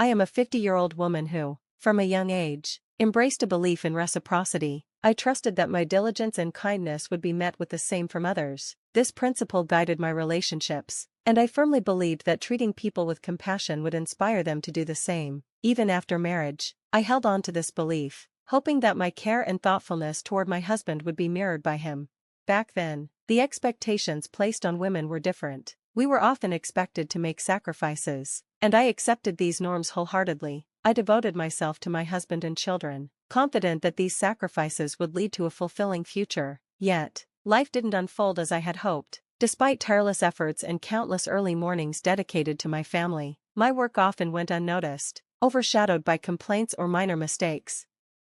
I am a 50-year-old woman who, from a young age, embraced a belief in reciprocity. I trusted that my diligence and kindness would be met with the same from others. This principle guided my relationships, and I firmly believed that treating people with compassion would inspire them to do the same. Even after marriage, I held on to this belief, hoping that my care and thoughtfulness toward my husband would be mirrored by him. Back then, the expectations placed on women were different. We were often expected to make sacrifices, and I accepted these norms wholeheartedly. I devoted myself to my husband and children, confident that these sacrifices would lead to a fulfilling future. Yet, life didn't unfold as I had hoped. Despite tireless efforts and countless early mornings dedicated to my family, my work often went unnoticed, overshadowed by complaints or minor mistakes.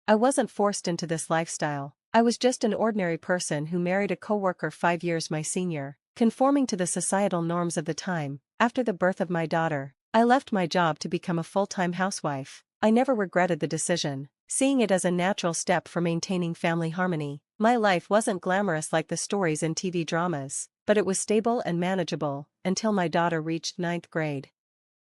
I wasn't forced into this lifestyle. I was just an ordinary person who married a coworker 5 years my senior, conforming to the societal norms of the time. After the birth of my daughter, I left my job to become a full-time housewife. I never regretted the decision, seeing it as a natural step for maintaining family harmony. My life wasn't glamorous like the stories in TV dramas, but it was stable and manageable, until my daughter reached 9th grade.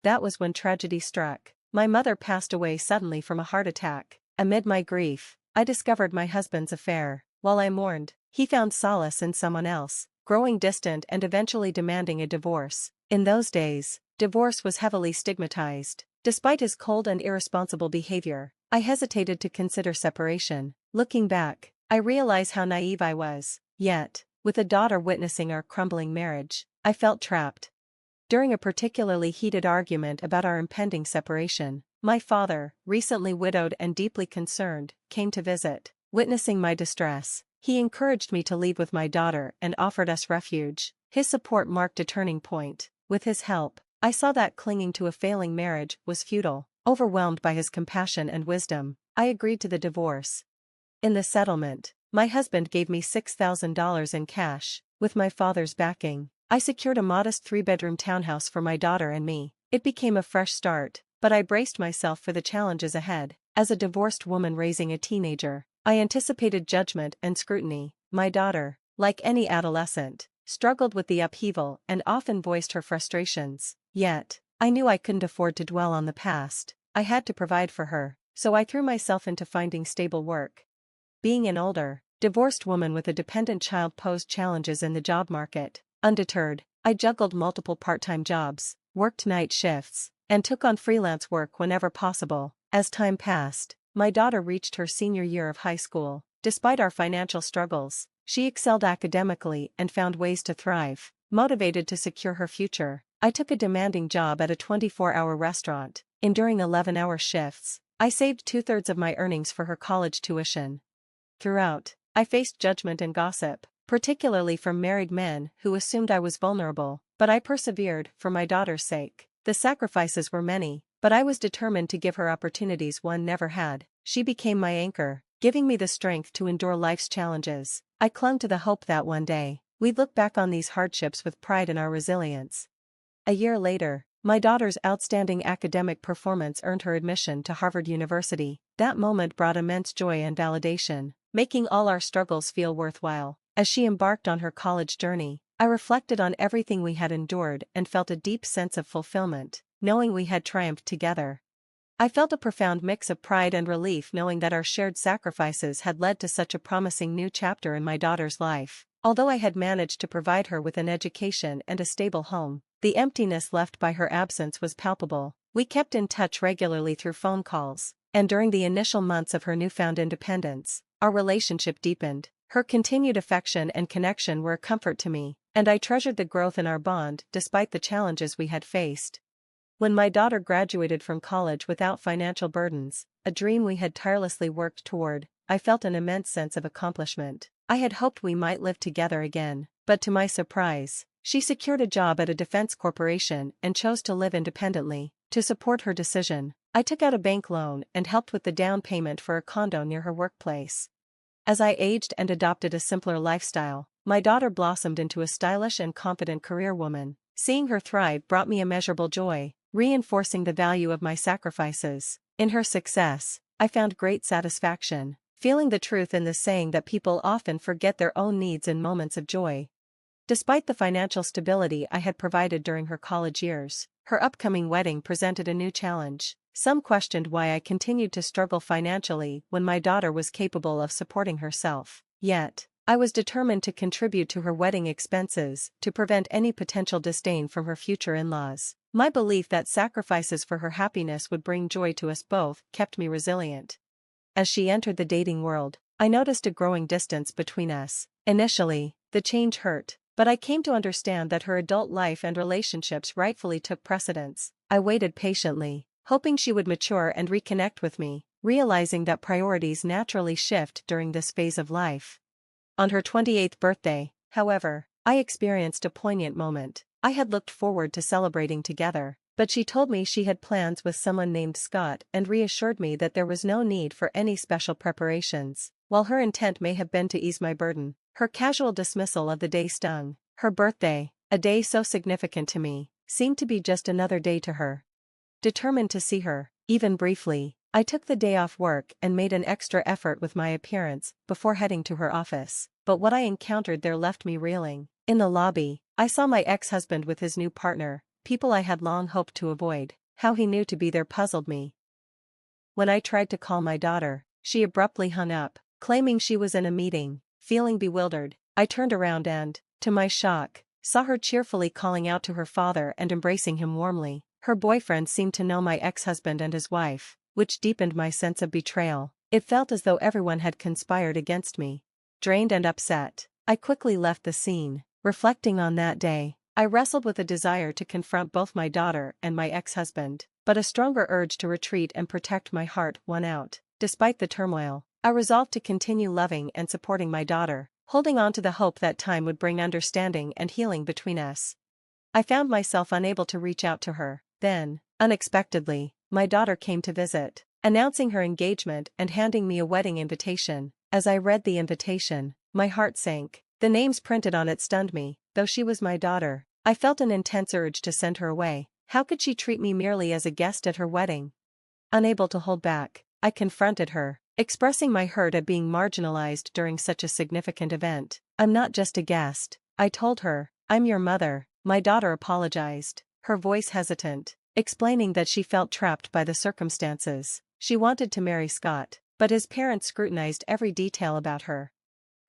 That was when tragedy struck. My mother passed away suddenly from a heart attack. Amid my grief, I discovered my husband's affair. While I mourned, he found solace in someone else, growing distant and eventually demanding a divorce. In those days, divorce was heavily stigmatized. Despite his cold and irresponsible behavior, I hesitated to consider separation. Looking back, I realize how naive I was. Yet, with a daughter witnessing our crumbling marriage, I felt trapped. During a particularly heated argument about our impending separation, my father, recently widowed and deeply concerned, came to visit. Witnessing my distress, he encouraged me to leave with my daughter and offered us refuge. His support marked a turning point. With his help, I saw that clinging to a failing marriage was futile. Overwhelmed by his compassion and wisdom, I agreed to the divorce. In the settlement, my husband gave me $6,000 in cash. With my father's backing, I secured a modest 3-bedroom townhouse for my daughter and me. It became a fresh start, but I braced myself for the challenges ahead. As a divorced woman raising a teenager, I anticipated judgment and scrutiny. My daughter, like any adolescent, struggled with the upheaval and often voiced her frustrations. Yet, I knew I couldn't afford to dwell on the past. I had to provide for her, so I threw myself into finding stable work. Being an older, divorced woman with a dependent child posed challenges in the job market. Undeterred, I juggled multiple part-time jobs, worked night shifts, and took on freelance work whenever possible. As time passed, my daughter reached her senior year of high school. Despite our financial struggles, she excelled academically and found ways to thrive. Motivated to secure her future, I took a demanding job at a 24-hour restaurant. Enduring 11-hour shifts, I saved 2/3 of my earnings for her college tuition. Throughout, I faced judgment and gossip, particularly from married men who assumed I was vulnerable, but I persevered for my daughter's sake. The sacrifices were many, but I was determined to give her opportunities one never had. She became my anchor, giving me the strength to endure life's challenges. I clung to the hope that one day, we'd look back on these hardships with pride in our resilience. A year later, my daughter's outstanding academic performance earned her admission to Harvard University. That moment brought immense joy and validation, making all our struggles feel worthwhile. As she embarked on her college journey, I reflected on everything we had endured and felt a deep sense of fulfillment, knowing we had triumphed together. I felt a profound mix of pride and relief knowing that our shared sacrifices had led to such a promising new chapter in my daughter's life. Although I had managed to provide her with an education and a stable home, the emptiness left by her absence was palpable. We kept in touch regularly through phone calls, and during the initial months of her newfound independence, our relationship deepened. Her continued affection and connection were a comfort to me, and I treasured the growth in our bond despite the challenges we had faced. When my daughter graduated from college without financial burdens, a dream we had tirelessly worked toward, I felt an immense sense of accomplishment. I had hoped we might live together again, but to my surprise, she secured a job at a defense corporation and chose to live independently. To support her decision, I took out a bank loan and helped with the down payment for a condo near her workplace. As I aged and adopted a simpler lifestyle, my daughter blossomed into a stylish and confident career woman. Seeing her thrive brought me immeasurable joy, reinforcing the value of my sacrifices. In her success, I found great satisfaction, feeling the truth in the saying that people often forget their own needs in moments of joy. Despite the financial stability I had provided during her college years, her upcoming wedding presented a new challenge. Some questioned why I continued to struggle financially when my daughter was capable of supporting herself. Yet, I was determined to contribute to her wedding expenses to prevent any potential disdain from her future in-laws. My belief that sacrifices for her happiness would bring joy to us both kept me resilient. As she entered the dating world, I noticed a growing distance between us. Initially, the change hurt, but I came to understand that her adult life and relationships rightfully took precedence. I waited patiently, hoping she would mature and reconnect with me, realizing that priorities naturally shift during this phase of life. On her 28th birthday, however, I experienced a poignant moment. I had looked forward to celebrating together, but she told me she had plans with someone named Scott and reassured me that there was no need for any special preparations. While her intent may have been to ease my burden, her casual dismissal of the day stung. Her birthday, a day so significant to me, seemed to be just another day to her. Determined to see her, even briefly, I took the day off work and made an extra effort with my appearance before heading to her office. But what I encountered there left me reeling. In the lobby, I saw my ex-husband with his new partner, people I had long hoped to avoid. How he knew to be there puzzled me. When I tried to call my daughter, she abruptly hung up, claiming she was in a meeting. Feeling bewildered, I turned around and, to my shock, saw her cheerfully calling out to her father and embracing him warmly. Her boyfriend seemed to know my ex-husband and his wife, which deepened my sense of betrayal. It felt as though everyone had conspired against me. Drained and upset, I quickly left the scene. Reflecting on that day, I wrestled with a desire to confront both my daughter and my ex-husband, but a stronger urge to retreat and protect my heart won out. Despite the turmoil, I resolved to continue loving and supporting my daughter, holding on to the hope that time would bring understanding and healing between us. I found myself unable to reach out to her. Then, unexpectedly, my daughter came to visit, announcing her engagement and handing me a wedding invitation. As I read the invitation, my heart sank. The names printed on it stunned me. Though she was my daughter, I felt an intense urge to send her away. How could she treat me merely as a guest at her wedding? Unable to hold back, I confronted her, expressing my hurt at being marginalized during such a significant event. "I'm not just a guest," I told her. "I'm your mother." My daughter apologized, her voice hesitant, explaining that she felt trapped by the circumstances. She wanted to marry Scott, but his parents scrutinized every detail about her.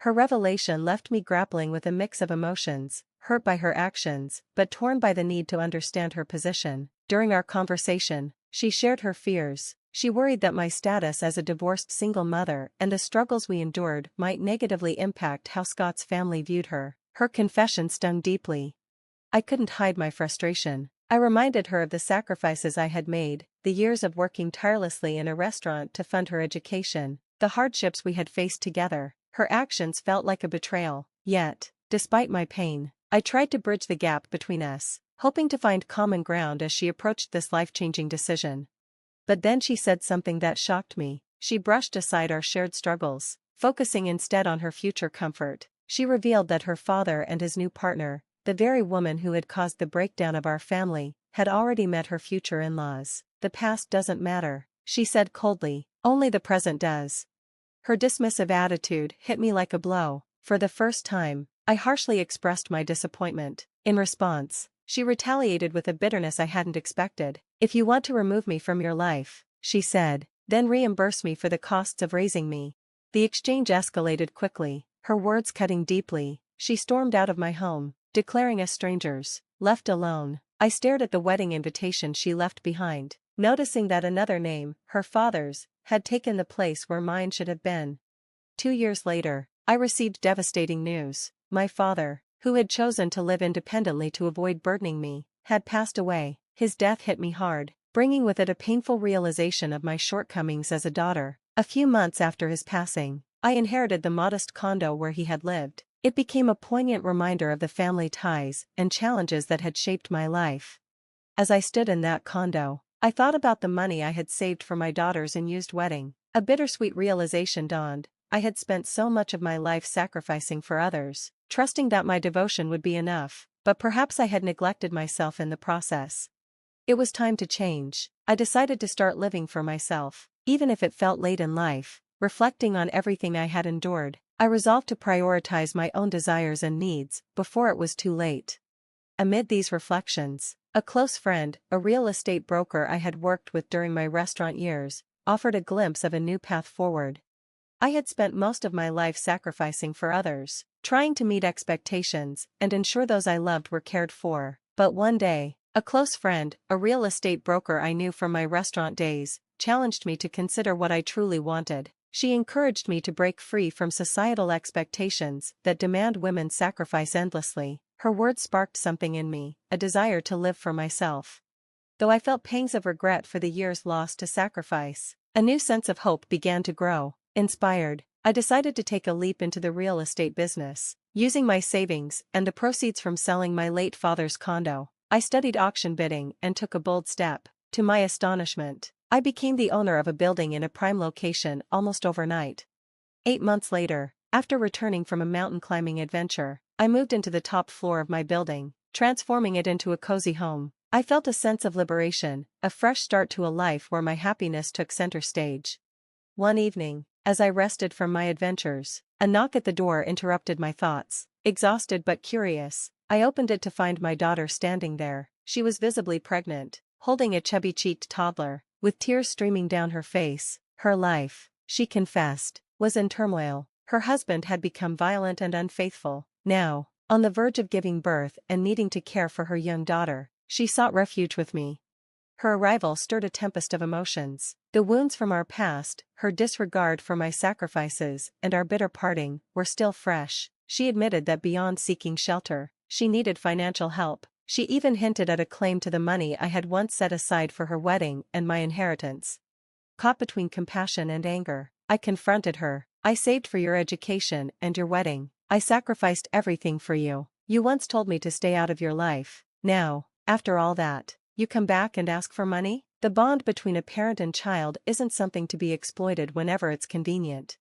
Her revelation left me grappling with a mix of emotions, hurt by her actions, but torn by the need to understand her position. During our conversation, she shared her fears. She worried that my status as a divorced single mother and the struggles we endured might negatively impact how Scott's family viewed her. Her confession stung deeply. I couldn't hide my frustration. I reminded her of the sacrifices I had made, the years of working tirelessly in a restaurant to fund her education, the hardships we had faced together. Her actions felt like a betrayal. Yet, despite my pain, I tried to bridge the gap between us, hoping to find common ground as she approached this life-changing decision. But then she said something that shocked me. She brushed aside our shared struggles, focusing instead on her future comfort. She revealed that her father and his new partner, the very woman who had caused the breakdown of our family, had already met her future in-laws. "The past doesn't matter," she said coldly, "only the present does." Her dismissive attitude hit me like a blow. For the first time, I harshly expressed my disappointment. In response, she retaliated with a bitterness I hadn't expected. "If you want to remove me from your life," she said, "then reimburse me for the costs of raising me." The exchange escalated quickly, her words cutting deeply. She stormed out of my home, declaring us strangers. Left alone, I stared at the wedding invitation she left behind, noticing that another name, her father's, had taken the place where mine should have been. 2 years later, I received devastating news. My father, who had chosen to live independently to avoid burdening me, had passed away. His death hit me hard, bringing with it a painful realization of my shortcomings as a daughter. A few months after his passing, I inherited the modest condo where he had lived. It became a poignant reminder of the family ties and challenges that had shaped my life. As I stood in that condo, I thought about the money I had saved for my daughter's unused wedding. A bittersweet realization dawned. I had spent so much of my life sacrificing for others, trusting that my devotion would be enough, but perhaps I had neglected myself in the process. It was time to change. I decided to start living for myself, even if it felt late in life. Reflecting on everything I had endured, I resolved to prioritize my own desires and needs before it was too late. Amid these reflections, a close friend, a real estate broker I had worked with during my restaurant years, offered a glimpse of a new path forward. I had spent most of my life sacrificing for others, trying to meet expectations and ensure those I loved were cared for. But one day, a close friend, a real estate broker I knew from my restaurant days, challenged me to consider what I truly wanted. She encouraged me to break free from societal expectations that demand women sacrifice endlessly. Her words sparked something in me, a desire to live for myself. Though I felt pangs of regret for the years lost to sacrifice, a new sense of hope began to grow. Inspired, I decided to take a leap into the real estate business. Using my savings and the proceeds from selling my late father's condo, I studied auction bidding and took a bold step. To my astonishment, I became the owner of a building in a prime location almost overnight. 8 months later, after returning from a mountain climbing adventure, I moved into the top floor of my building, transforming it into a cozy home. I felt a sense of liberation, a fresh start to a life where my happiness took center stage. One evening, as I rested from my adventures, a knock at the door interrupted my thoughts. Exhausted but curious, I opened it to find my daughter standing there. She was visibly pregnant, holding a chubby-cheeked toddler, with tears streaming down her face. Her life, she confessed, was in turmoil. Her husband had become violent and unfaithful. Now, on the verge of giving birth and needing to care for her young daughter, she sought refuge with me. Her arrival stirred a tempest of emotions. The wounds from our past, her disregard for my sacrifices, and our bitter parting, were still fresh. She admitted that beyond seeking shelter, she needed financial help. She even hinted at a claim to the money I had once set aside for her wedding and my inheritance. Caught between compassion and anger, I confronted her. I saved for your education and your wedding. I sacrificed everything for you. You once told me to stay out of your life. Now, after all that, you come back and ask for money? The bond between a parent and child isn't something to be exploited whenever it's convenient.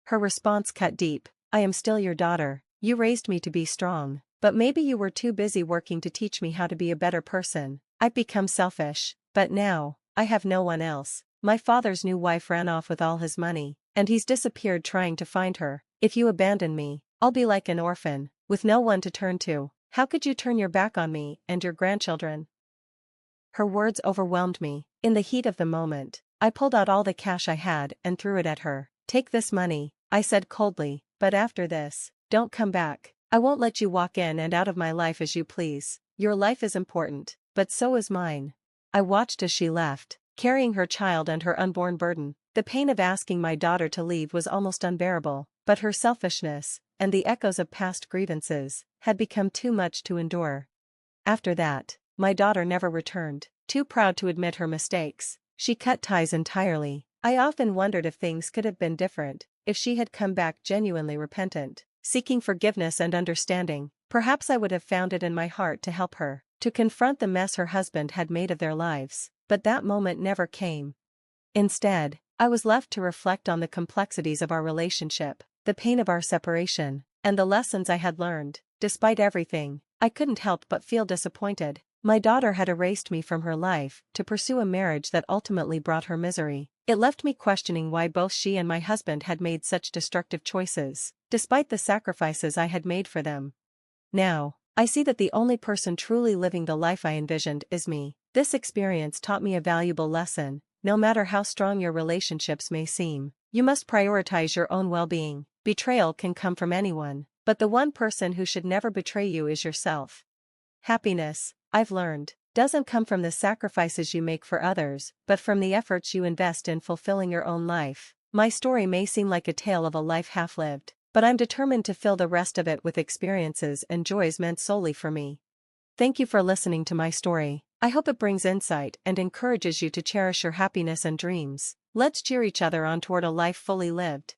Her response cut deep. I am still your daughter. You raised me to be strong, but maybe you were too busy working to teach me how to be a better person. I've become selfish, but now, I have no one else. My father's new wife ran off with all his money, and he's disappeared trying to find her. If you abandon me, I'll be like an orphan, with no one to turn to. How could you turn your back on me and your grandchildren? Her words overwhelmed me. In the heat of the moment, I pulled out all the cash I had and threw it at her. Take this money, I said coldly, but after this, don't come back. I won't let you walk in and out of my life as you please. Your life is important, but so is mine. I watched as she left, carrying her child and her unborn burden. The pain of asking my daughter to leave was almost unbearable, but her selfishness, and the echoes of past grievances, had become too much to endure. After that, my daughter never returned. Too proud to admit her mistakes, she cut ties entirely. I often wondered if things could have been different, if she had come back genuinely repentant, seeking forgiveness and understanding. Perhaps I would have found it in my heart to help her, to confront the mess her husband had made of their lives. But that moment never came. Instead, I was left to reflect on the complexities of our relationship, the pain of our separation, and the lessons I had learned. Despite everything, I couldn't help but feel disappointed. My daughter had erased me from her life to pursue a marriage that ultimately brought her misery. It left me questioning why both she and my husband had made such destructive choices, despite the sacrifices I had made for them. Now, I see that the only person truly living the life I envisioned is me. This experience taught me a valuable lesson. No matter how strong your relationships may seem, you must prioritize your own well-being. Betrayal can come from anyone, but the one person who should never betray you is yourself. Happiness, I've learned, doesn't come from the sacrifices you make for others, but from the efforts you invest in fulfilling your own life. My story may seem like a tale of a life half-lived, but I'm determined to fill the rest of it with experiences and joys meant solely for me. Thank you for listening to my story. I hope it brings insight and encourages you to cherish your happiness and dreams. Let's cheer each other on toward a life fully lived.